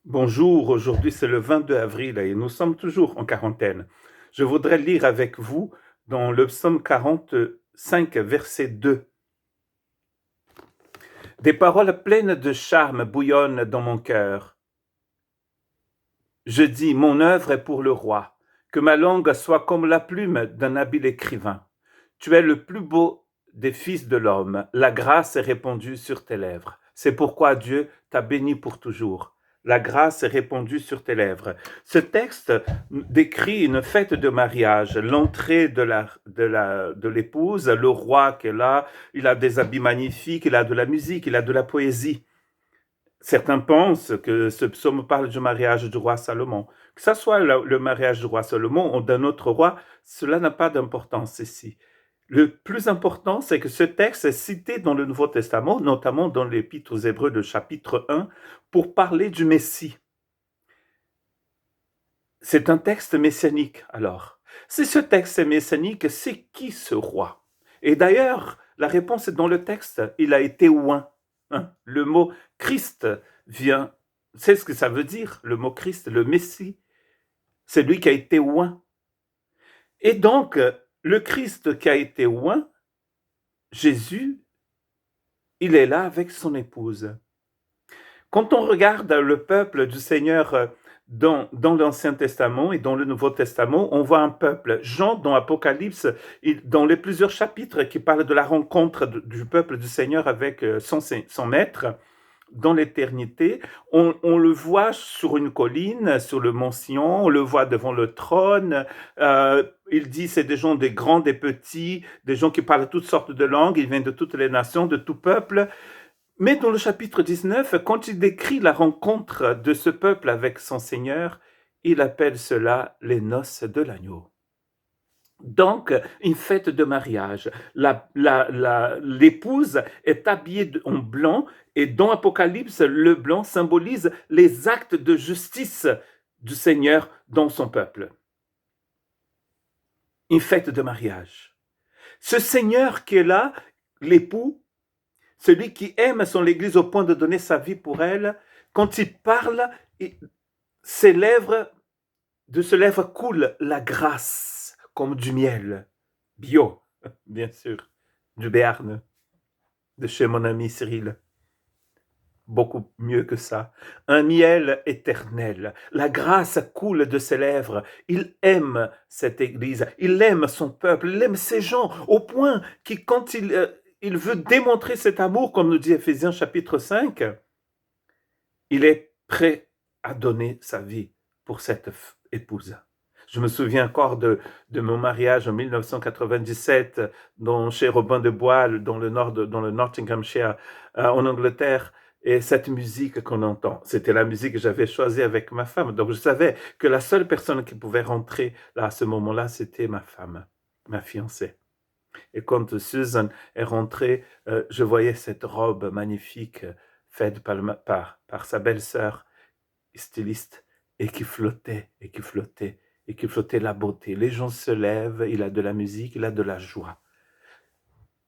Bonjour, aujourd'hui c'est le 22 avril et nous sommes toujours en quarantaine. Je voudrais lire avec vous dans le psaume 45, verset 2. Des paroles pleines de charme bouillonnent dans mon cœur. Je dis, mon œuvre est pour le roi, que ma langue soit comme la plume d'un habile écrivain. Tu es le plus beau des fils de l'homme, la grâce est répandue sur tes lèvres. C'est pourquoi Dieu t'a béni pour toujours. La grâce est répandue sur tes lèvres. Ce texte décrit une fête de mariage, l'entrée de l'épouse, le roi qui est là, il a des habits magnifiques, il a de la musique, il a de la poésie. Certains pensent que ce psaume parle du mariage du roi Salomon. Que ce soit le mariage du roi Salomon ou d'un autre roi, cela n'a pas d'importance ici. Le plus important, c'est que ce texte est cité dans le Nouveau Testament, notamment dans l'Épître aux Hébreux de chapitre 1, pour parler du Messie. C'est un texte messianique, alors. Si ce texte est messianique, c'est qui ce roi? Et d'ailleurs, la réponse est dans le texte. Il a été oint. Le mot Christ vient, c'est ce que ça veut dire, le mot Christ, le Messie. C'est lui qui a été oint. Et donc, le Christ qui a été oint, Jésus, il est là avec son épouse. Quand on regarde le peuple du Seigneur dans l'Ancien Testament et dans le Nouveau Testament, on voit un peuple. Jean, dans Apocalypse, dans les plusieurs chapitres qui parlent de la rencontre du peuple du Seigneur avec son maître, dans l'éternité, on le voit sur une colline, sur le mont Sion, on le voit devant le trône. Il dit c'est des gens des grands, des petits, des gens qui parlent toutes sortes de langues, ils viennent de toutes les nations, de tout peuple. Mais dans le chapitre 19, quand il décrit la rencontre de ce peuple avec son Seigneur, il appelle cela les noces de l'agneau. Donc, une fête de mariage. L'épouse est habillée en blanc et dans Apocalypse, le blanc symbolise les actes de justice du Seigneur dans son peuple. Une fête de mariage. Ce Seigneur qui est là, l'époux, celui qui aime son Église au point de donner sa vie pour elle, quand il parle, de ses lèvres coule la grâce comme du miel. Bio, bien sûr, du Béarn, de chez mon ami Cyril. Beaucoup mieux que ça. Un miel éternel. La grâce coule de ses lèvres. Il aime cette Église. Il aime son peuple. Il aime ses gens au point que quand il veut démontrer cet amour, comme nous dit Éphésiens chapitre 5, il est prêt à donner sa vie pour cette épouse. Je me souviens encore de mon mariage en 1997 chez Robin de Bois, dans le Nottinghamshire, en Angleterre. Et cette musique qu'on entend, c'était la musique que j'avais choisie avec ma femme. Donc je savais que la seule personne qui pouvait rentrer là, à ce moment-là, c'était ma femme, ma fiancée. Et quand Susan est rentrée, je voyais cette robe magnifique faite par sa belle-sœur, styliste, et qui flottait, et qui flottait, et qui flottait la beauté. Les gens se lèvent, il a de la musique, il a de la joie.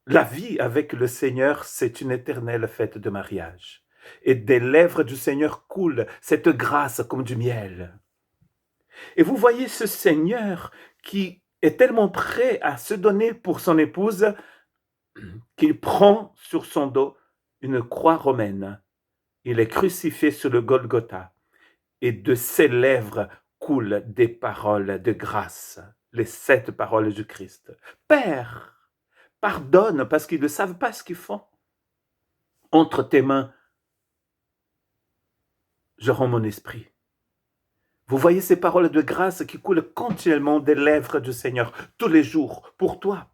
La vie avec le Seigneur, c'est une éternelle fête de mariage. Et des lèvres du Seigneur coule cette grâce comme du miel. Et vous voyez ce Seigneur qui est tellement prêt à se donner pour son épouse qu'il prend sur son dos une croix romaine. Il est crucifié sur le Golgotha et de ses lèvres coulent des paroles de grâce, les 7 paroles du Christ. Père, pardonne parce qu'ils ne savent pas ce qu'ils font. Entre tes mains, je rends mon esprit. Vous voyez ces paroles de grâce qui coulent continuellement des lèvres du Seigneur, tous les jours, pour toi,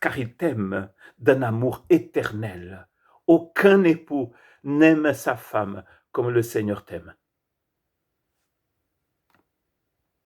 car il t'aime d'un amour éternel. Aucun époux n'aime sa femme comme le Seigneur t'aime.